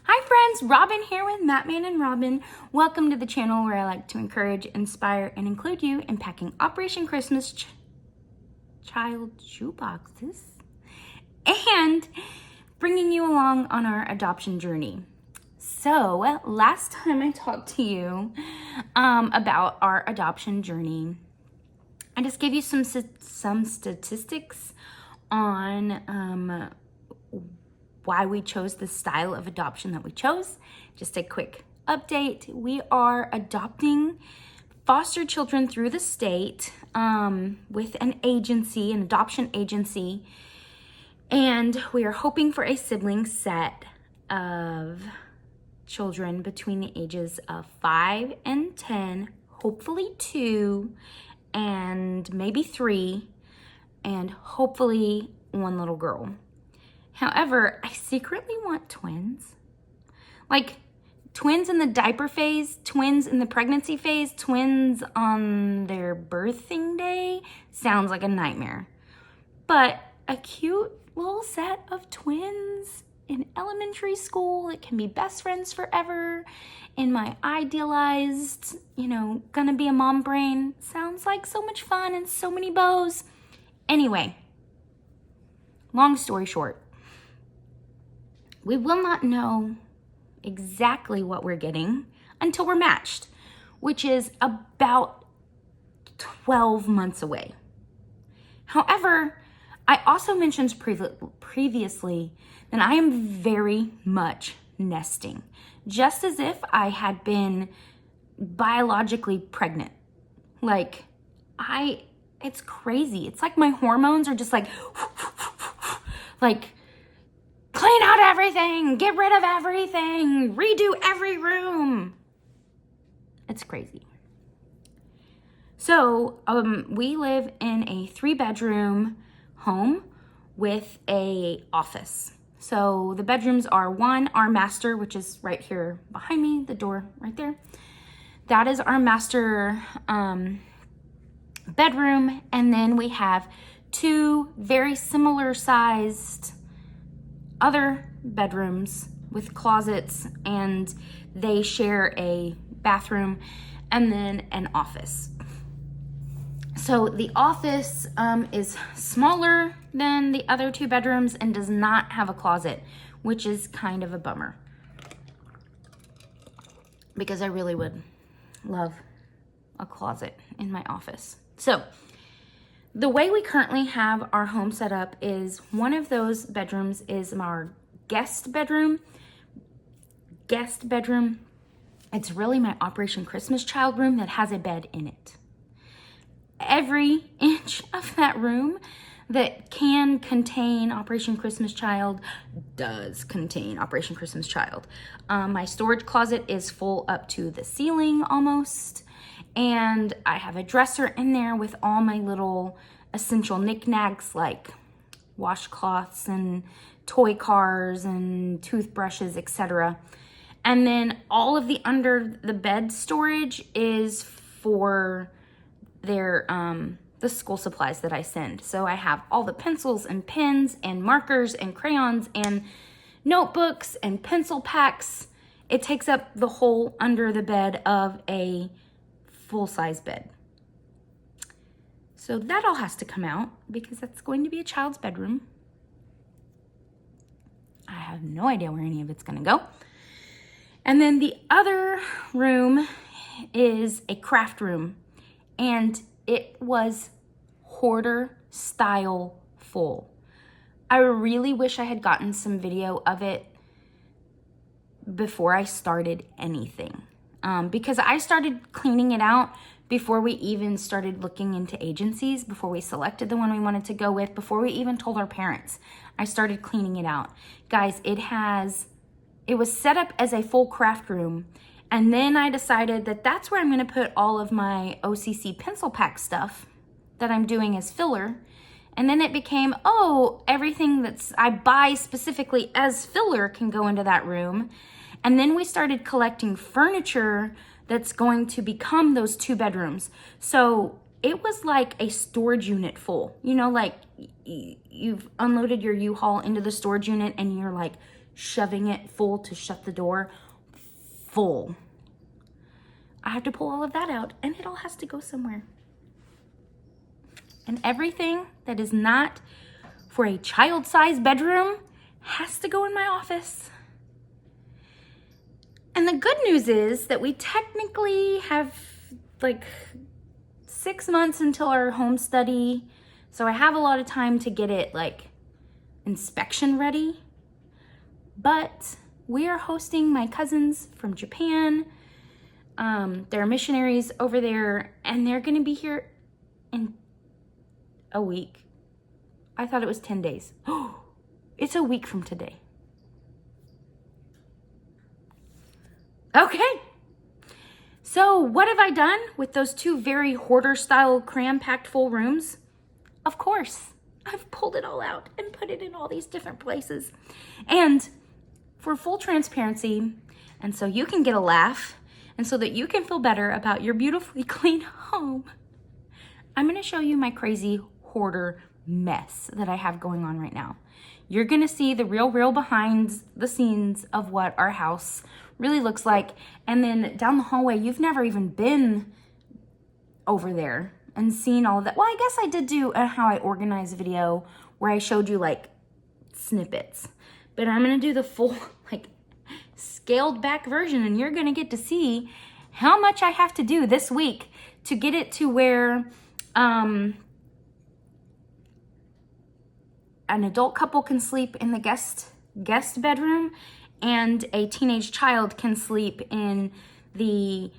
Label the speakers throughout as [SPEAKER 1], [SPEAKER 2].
[SPEAKER 1] Hi friends, Robin here with Mattman and Robin. Welcome to the channel where I like to encourage, inspire, and include you in packing Operation Christmas child shoeboxes and bringing you along on our adoption journey. So last time I talked to you about our adoption journey, I just gave you some statistics on why we chose the style of adoption that we chose. Just a quick update. We are adopting foster children through the state with an agency, an adoption agency, and we are hoping for a sibling set of children between the ages of 5 and 10, hopefully 2, and maybe 3, and hopefully 1 little girl. However, I secretly want twins. Like twins in the diaper phase, twins in the pregnancy phase, twins on their birthing day. Sounds like a nightmare. But a cute little set of twins in elementary school, it can be best friends forever. In my idealized, gonna be a mom brain, sounds like so much fun and so many bows. Anyway, long story short, we will not know exactly what we're getting until we're matched, which is about 12 months away. However, I also mentioned previously that I am very much nesting, just as if I had been biologically pregnant. It's crazy. It's like my hormones are just like clean out everything, get rid of everything, redo every room. It's crazy. So we live in a 3-bedroom home with a office. So the bedrooms are our master, which is right here behind me, the door right there. That is our master bedroom. And then we have 2 very similar sized other bedrooms with closets, and they share a bathroom and then an office. So the office is smaller than the other 2 bedrooms and does not have a closet, which is kind of a bummer because I really would love a closet in my office. So the way we currently have our home set up is one of those bedrooms is our guest bedroom. It's really my Operation Christmas Child room that has a bed in it. Every inch of that room that can contain Operation Christmas Child does contain Operation Christmas Child. My storage closet is full up to the ceiling almost. And I have a dresser in there with all my little essential knickknacks like washcloths and toy cars and toothbrushes, etc. And then all of the under the bed storage is for their the school supplies that I send. So I have all the pencils and pens and markers and crayons and notebooks and pencil packs. It takes up the whole under the bed of a full-size bed. So that all has to come out because that's going to be a child's bedroom. I have no idea where any of it's going to go. And then the other room is a craft room, and it was hoarder style full. I really wish I had gotten some video of it before I started anything. Because I started cleaning it out before we even started looking into agencies, before we selected the one we wanted to go with, before we even told our parents. I started cleaning it out. Guys, it was set up as a full craft room, and then I decided that that's where I'm gonna put all of my OCC pencil pack stuff that I'm doing as filler. And then it became, everything I buy specifically as filler can go into that room. And then we started collecting furniture that's going to become those 2 bedrooms. So it was like a storage unit full. You know, like you've unloaded your U-Haul into the storage unit and you're like shoving it full to shut the door. Full. I have to pull all of that out and it all has to go somewhere. And everything that is not for a child-sized bedroom has to go in my office. And the good news is that we technically have like 6 months until our home study. So I have a lot of time to get it like inspection ready. But we are hosting my cousins from Japan. They're missionaries over there and they're gonna be here in a week. I thought it was 10 days. It's a week from today. Okay. So what have I done with those 2 very hoarder style cram-packed full rooms? Of course, I've pulled it all out and put it in all these different places. And for full transparency, and so you can get a laugh, and so that you can feel better about your beautifully clean home, I'm gonna show you my crazy hoarder mess that I have going on right now. You're gonna see the real behind the scenes of what our house really looks like. And then down the hallway, you've never even been over there and seen all of that. Well, I guess I did do a how I organize video where I showed you like snippets, but I'm gonna do the full like scaled back version and you're gonna get to see how much I have to do this week to get it to where an adult couple can sleep in the guest bedroom and a teenage child can sleep in the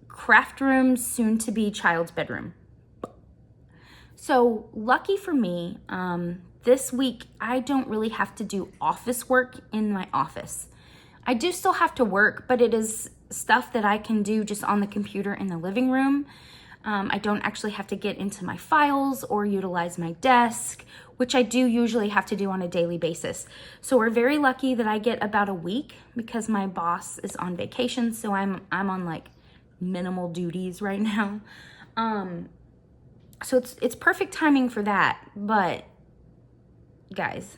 [SPEAKER 1] craft room, soon to be child's bedroom. So lucky for me, this week I don't really have to do office work in my office. I do still have to work, but it is stuff that I can do just on the computer in the living room. I don't actually have to get into my files or utilize my desk, which I do usually have to do on a daily basis. So we're very lucky that I get about a week because my boss is on vacation. So I'm on like minimal duties right now. So it's perfect timing for that. But guys,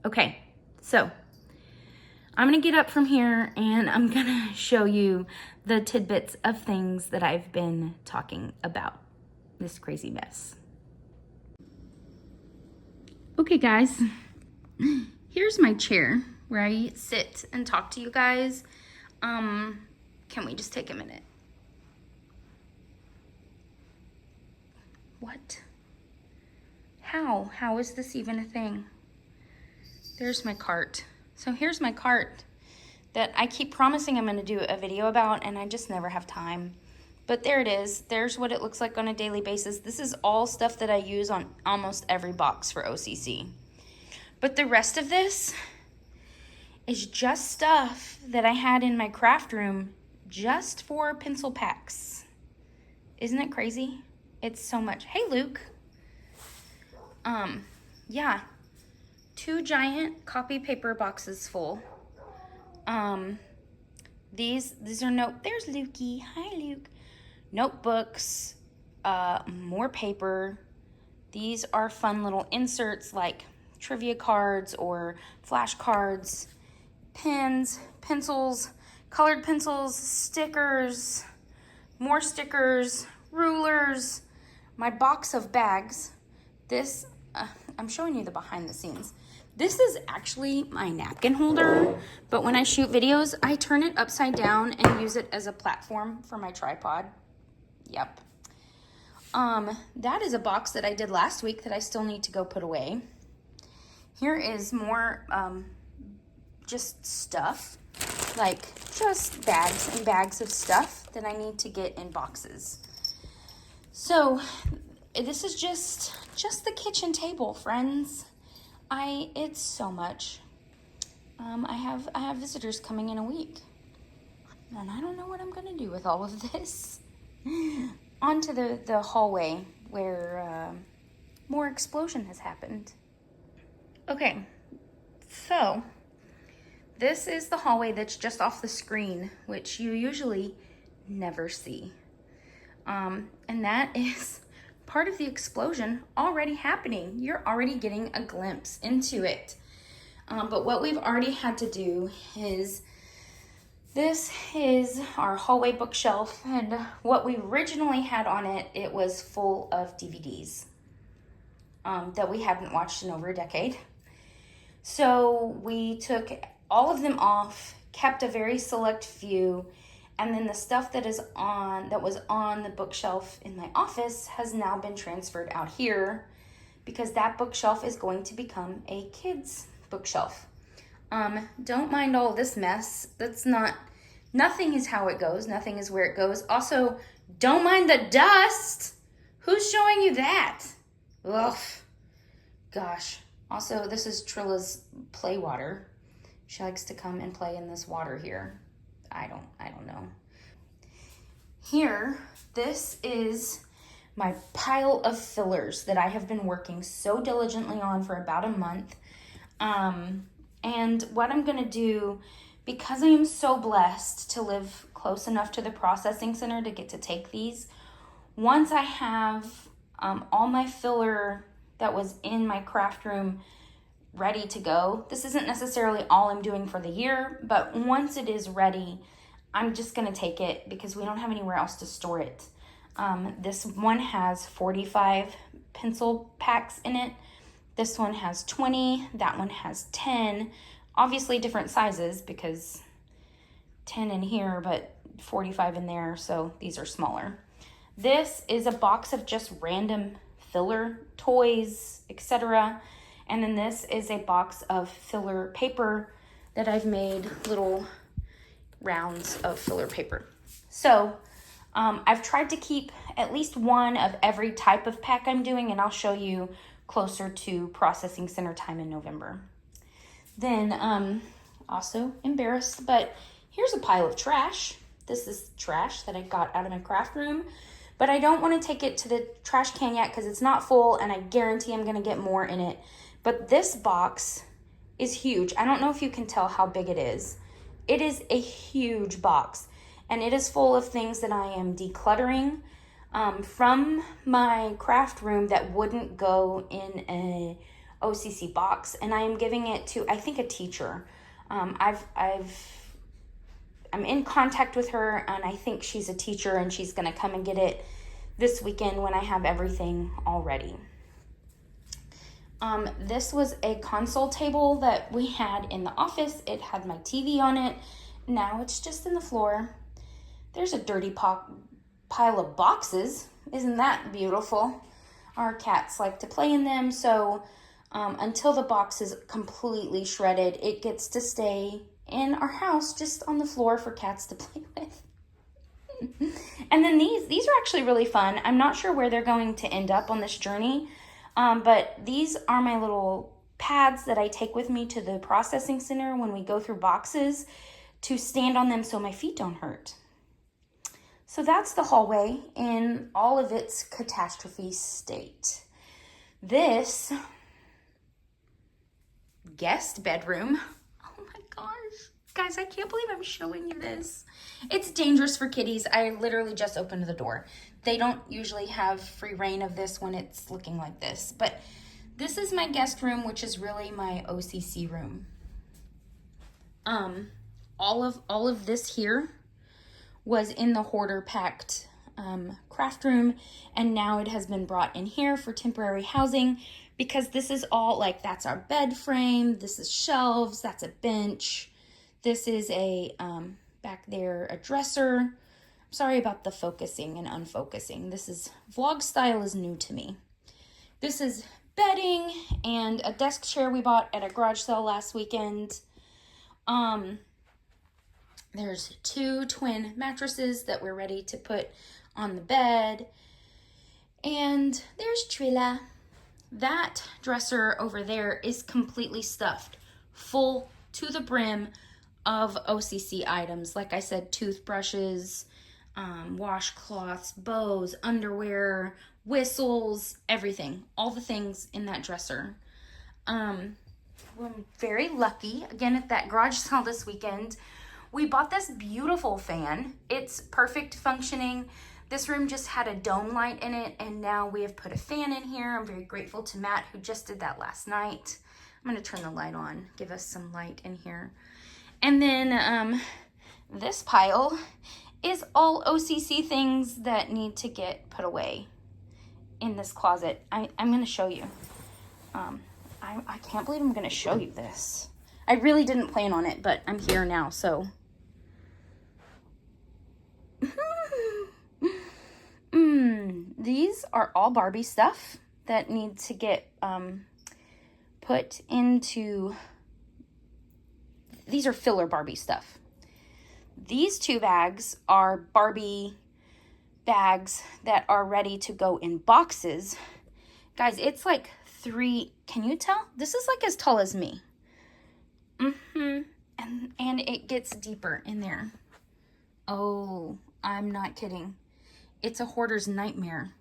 [SPEAKER 1] okay, so I'm gonna get up from here and I'm gonna show you the tidbits of things that I've been talking about. This crazy mess. Okay guys, here's my chair where I sit and talk to you guys. Can we just take a minute? What? How is this even a thing? There's my cart. So here's my cart that I keep promising I'm gonna do a video about and I just never have time. But there it is. There's what it looks like on a daily basis. This is all stuff that I use on almost every box for OCC. But the rest of this is just stuff that I had in my craft room just for pencil packs. Isn't it crazy? It's so much. Hey, Luke. Yeah. 2 giant copy paper boxes full. These are there's Lukey. Hi, Luke. Notebooks, more paper. These are fun little inserts like trivia cards or flashcards, pens, pencils, colored pencils, stickers, more stickers, rulers, my box of bags. This, I'm showing you the behind the scenes. This is actually my napkin holder, but when I shoot videos, I turn it upside down and use it as a platform for my tripod. Yep. That is a box that I did last week that I still need to go put away. Here is more just stuff, like just bags and bags of stuff that I need to get in boxes. So this is just the kitchen table, friends. It's so much. I have visitors coming in a week, and I don't know what I'm gonna do with all of this. Onto the hallway where more explosion has happened. Okay, so this is the hallway that's just off the screen, which you usually never see. And that is part of the explosion already happening. You're already getting a glimpse into it. But what we've already had to do is, this is our hallway bookshelf, and what we originally had on it, it was full of DVDs that we hadn't watched in over a decade. So we took all of them off, kept a very select few, and then the stuff that was on the bookshelf in my office has now been transferred out here, because that bookshelf is going to become a kids bookshelf. Don't mind all this mess. Nothing is how it goes. Nothing is where it goes. Also, don't mind the dust. Who's showing you that? Ugh. Gosh. Also, this is Trilla's play water. She likes to come and play in this water here. I don't know. Here, this is my pile of fillers that I have been working so diligently on for about a month. And what I'm gonna do, because I am so blessed to live close enough to the processing center to get to take these, once I have all my filler that was in my craft room ready to go, this isn't necessarily all I'm doing for the year, but once it is ready, I'm just gonna take it because we don't have anywhere else to store it. This one has 45 pencil packs in it. This one has 20, that one has 10, obviously different sizes because 10 in here, but 45 in there, so these are smaller. This is a box of just random filler toys, etc. And then this is a box of filler paper that I've made little rounds of filler paper. So I've tried to keep at least one of every type of pack I'm doing, and I'll show you closer to processing center time in November. Then also embarrassed, but here's a pile of trash. This is trash that I got out of my craft room, but I don't want to take it to the trash can yet because it's not full, and I guarantee I'm going to get more in it. But this box is huge. I don't know if you can tell how big it is. It is a huge box, and it is full of things that I am decluttering from my craft room that wouldn't go in a OCC box, and I am giving it to, I think, a teacher. I'm in contact with her, and I think she's a teacher, and she's going to come and get it this weekend when I have everything all ready. This was a console table that we had in the office. It had my TV on it. Now it's just in the floor. There's a dirty pile of boxes. Isn't that beautiful? Our cats like to play in them, so until the box is completely shredded, it gets to stay in our house just on the floor for cats to play with. And then these are actually really fun. I'm not sure where they're going to end up on this journey, but these are my little pads that I take with me to the processing center when we go through boxes to stand on them so my feet don't hurt. So that's the hallway in all of its catastrophe state. This guest bedroom, oh my gosh. Guys, I can't believe I'm showing you this. It's dangerous for kitties. I literally just opened the door. They don't usually have free reign of this when it's looking like this. But this is my guest room, which is really my OCC room. All of this here was in the hoarder packed craft room, and now it has been brought in here for temporary housing because this is all, like, that's our bed frame, this is shelves, that's a bench, this is a back there a dresser. I'm sorry about the focusing and unfocusing. This is vlog style is new to me. This is bedding and a desk chair we bought at a garage sale last weekend. There's 2 twin mattresses that we're ready to put on the bed. And there's Trilla. That dresser over there is completely stuffed, full to the brim of OCC items. Like I said, toothbrushes, washcloths, bows, underwear, whistles, everything. All the things in that dresser. We're very lucky. Again, at that garage sale this weekend, we bought this beautiful fan. It's perfect functioning. This room just had a dome light in it, and now we have put a fan in here. I'm very grateful to Matt, who just did that last night. I'm gonna turn the light on, give us some light in here. And then this pile is all OCC things that need to get put away in this closet. I'm gonna show you. I can't believe I'm gonna show you this. I really didn't plan on it, but I'm here now, so. These are all Barbie stuff that need to get put into, these are filler Barbie stuff. These 2 bags are Barbie bags that are ready to go in boxes. Guys, it's like 3, can you tell? This is like as tall as me. And it gets deeper in there. Oh, I'm not kidding. It's a hoarder's nightmare.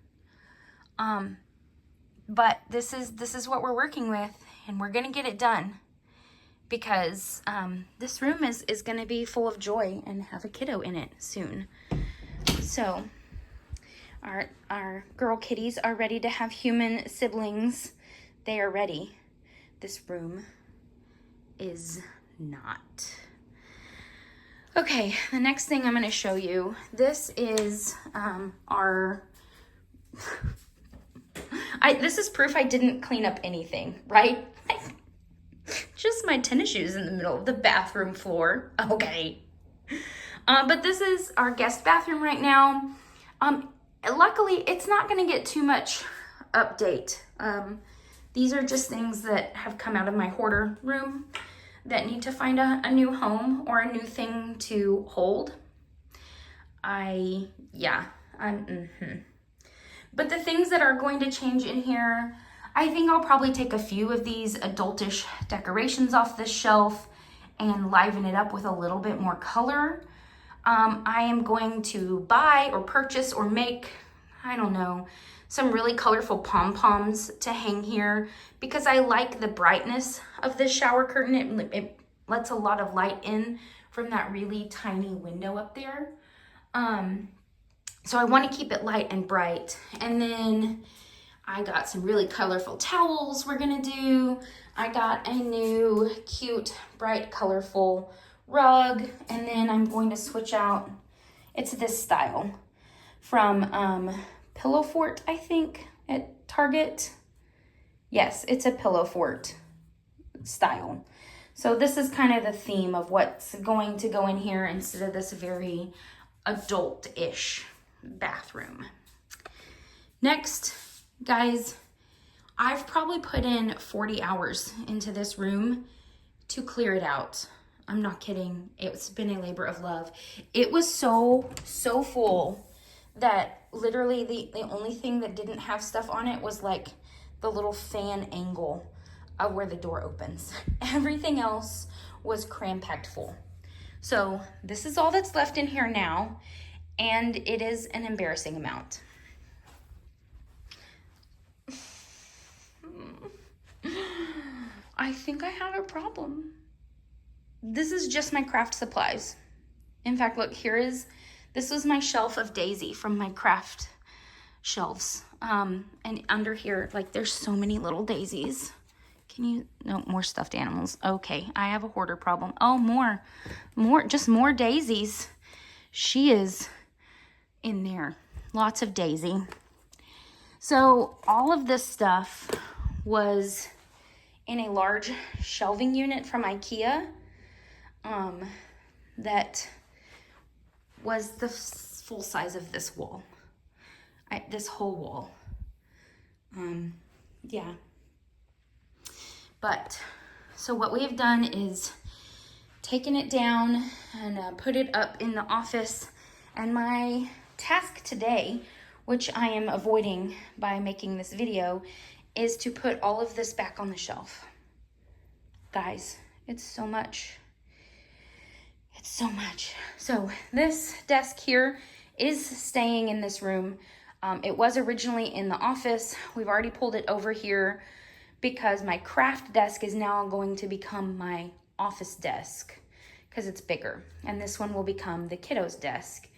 [SPEAKER 1] But this is what we're working with, and we're gonna get it done, because this room is gonna be full of joy and have a kiddo in it soon. So our girl kitties are ready to have human siblings. They are ready. This room is not. Okay, the next thing I'm gonna show you, this is our, this is proof I didn't clean up anything, right? Just my tennis shoes in the middle of the bathroom floor. Okay. But this is our guest bathroom right now. Luckily, it's not gonna get too much update. These are just things that have come out of my hoarder room that need to find a new home or a new thing to hold. But the things that are going to change in here, I think I'll probably take a few of these adultish decorations off this shelf and liven it up with a little bit more color. I am going to buy or purchase or make, I don't know, some really colorful pom-poms to hang here, because I like the brightness of this shower curtain. It lets a lot of light in from that really tiny window up there. So I want to keep it light and bright. And then I got some really colorful towels we're gonna do. I got a new cute, bright, colorful rug. And then I'm going to switch out, it's this style from Pillow Fort, I think, at Target. Yes, it's a Pillow Fort style. So this is kind of the theme of what's going to go in here instead of this very adult-ish bathroom. Next, guys, I've probably put in 40 hours into this room to clear it out. I'm not kidding. It's been a labor of love. It was so full that literally the only thing that didn't have stuff on it was like the little fan angle of where the door opens. Everything else was cram-packed full. So this is all that's left in here now, and it is an embarrassing amount. I think I have a problem. This is just my craft supplies. In fact, look, this was my shelf of Daisy from my craft shelves. And under here, like, there's so many little daisies. No, more stuffed animals. Okay, I have a hoarder problem. Oh, just more daisies. She is in there. Lots of Daisy. So all of this stuff was in a large shelving unit from IKEA that was the full size of this wall. This whole wall. Yeah. But, so what we have done is taken it down and put it up in the office. And my task today, which I am avoiding by making this video, is to put all of this back on the shelf. Guys, it's so much. It's so much. So this desk here is staying in this room. It was originally in the office. We've already pulled it over here because my craft desk is now going to become my office desk because it's bigger. And this one will become the kiddos' desk.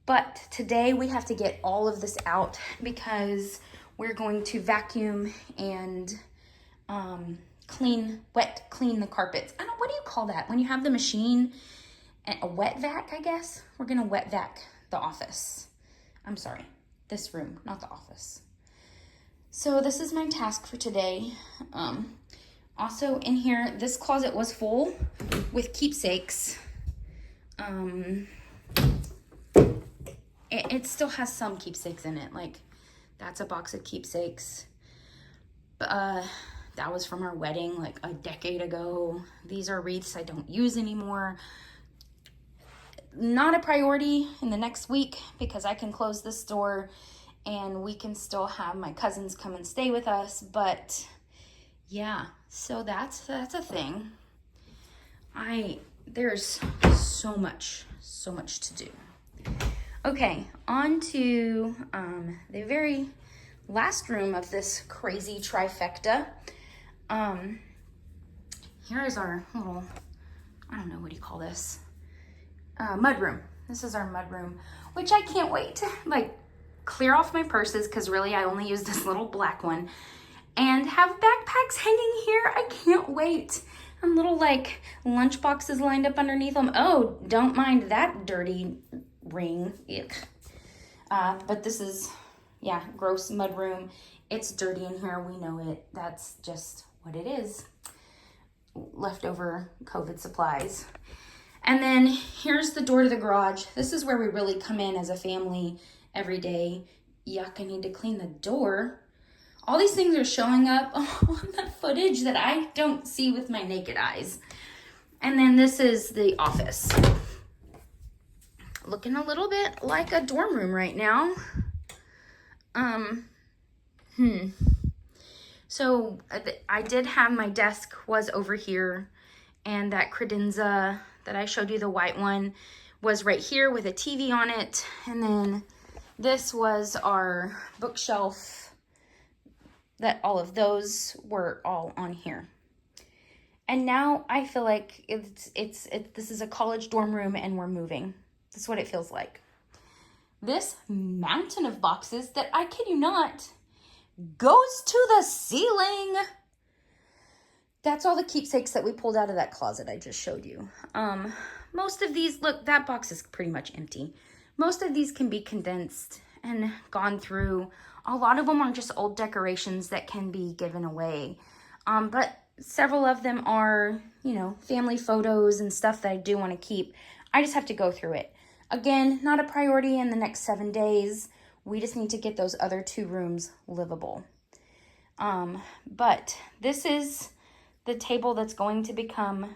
[SPEAKER 1] But today we have to get all of this out because we're going to vacuum and clean the carpets. I don't know, what do you call that? When you have the machine, a wet vac, I guess? We're gonna wet vac the office. I'm sorry, this room, not the office. So this is my task for today. Also in here, this closet was full with keepsakes. It still has some keepsakes in it. Like, that's a box of keepsakes. That was from our wedding like a decade ago. These are wreaths I don't use anymore. Not a priority in the next week because I can close this door and we can still have my cousins come and stay with us. But yeah, so that's a thing. There's so much to do. Okay, on to the very last room of this crazy trifecta. Here is our little, I don't know, what do you call this? Mud room. This is our mud room, which I can't wait to like clear off my purses because really I only use this little black one and have backpacks hanging here. I can't wait. And little like lunch boxes lined up underneath them. Oh, don't mind that dirty ring. Yuck. But this is, yeah, gross mud room. It's dirty in here. We know it. That's just what it is. Leftover COVID supplies. And then here's the door to the garage. This is where we really come in as a family every day. Yuck, I need to clean the door. All these things are showing up on the footage that I don't see with my naked eyes. And then this is the office. Looking a little bit like a dorm room right now. So I did have, my desk was over here, and that credenza that I showed you, the white one, was right here with a TV on it. And then this was our bookshelf, that all of those were all on here. And now I feel like this is a college dorm room and we're moving. That's what it feels like. This mountain of boxes that, I kid you not, goes to the ceiling. That's all the keepsakes that we pulled out of that closet I just showed you. Most of these, look, that box is pretty much empty. Most of these can be condensed and gone through. A lot of them are just old decorations that can be given away. But several of them are, you know, family photos and stuff that I do want to keep. I just have to go through it. Again, not a priority in the next 7 days. We just need to get those other 2 rooms livable. But this is the table that's going to become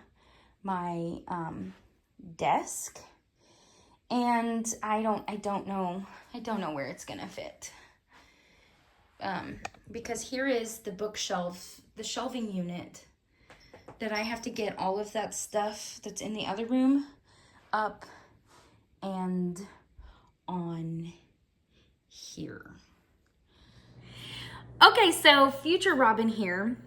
[SPEAKER 1] my desk. And I don't know where it's gonna fit. Because here is the bookshelf, the shelving unit, that I have to get all of that stuff that's in the other room up and on here. Okay, so future Robin here.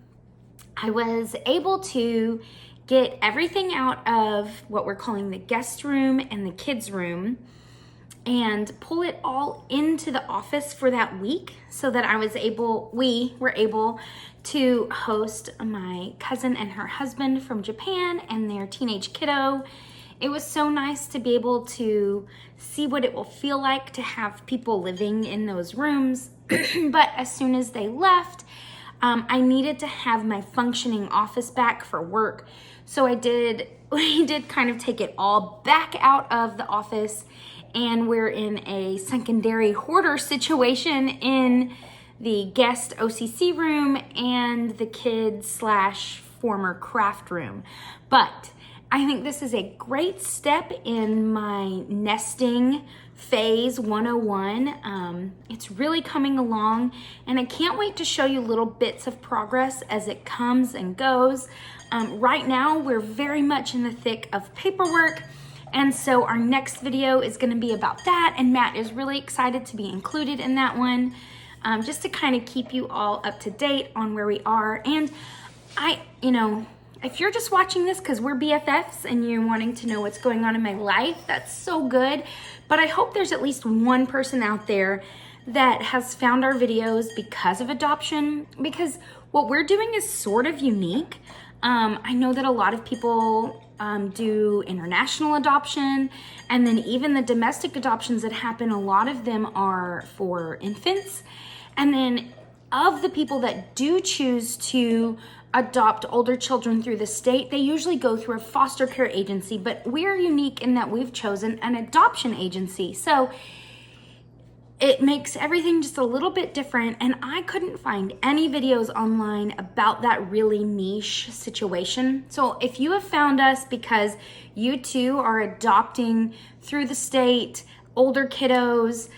[SPEAKER 1] I was able to get everything out of what we're calling the guest room and the kids room and pull it all into the office for that week so that we were able to host my cousin and her husband from Japan and their teenage kiddo. It was so nice to be able to see what it will feel like to have people living in those rooms. But as soon as they left, I needed to have my functioning office back for work. So we did kind of take it all back out of the office, and we're in a secondary hoarder situation in the guest OCC room and the kids/former craft room. But I think this is a great step in my nesting phase 101. It's really coming along, and I can't wait to show you little bits of progress as it comes and goes. Right now, we're very much in the thick of paperwork, and so our next video is going to be about that, and Matt is really excited to be included in that one, just to kind of keep you all up to date on where we are. And if you're just watching this because we're BFFs and you're wanting to know what's going on in my life, that's so good. But I hope there's at least one person out there that has found our videos because of adoption, because what we're doing is sort of unique. I know that a lot of people do international adoption, and then even the domestic adoptions that happen, a lot of them are for infants. And then of the people that do choose to adopt older children through the state, they usually go through a foster care agency, but we're unique in that we've chosen an adoption agency. So it makes everything just a little bit different, and I couldn't find any videos online about that really niche situation. So if you have found us because you too are adopting through the state, older kiddos,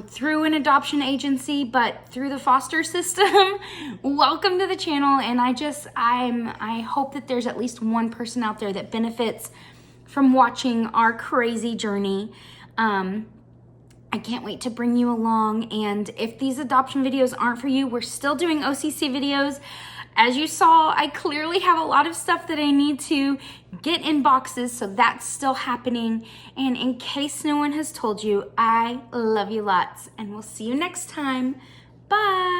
[SPEAKER 1] through an adoption agency, but through the foster system, welcome to the channel. And I hope that there's at least one person out there that benefits from watching our crazy journey. I can't wait to bring you along. And if these adoption videos aren't for you, we're still doing OCC videos. As you saw, I clearly have a lot of stuff that I need to get in boxes, so that's still happening. And in case no one has told you, I love you lots, and we'll see you next time. Bye.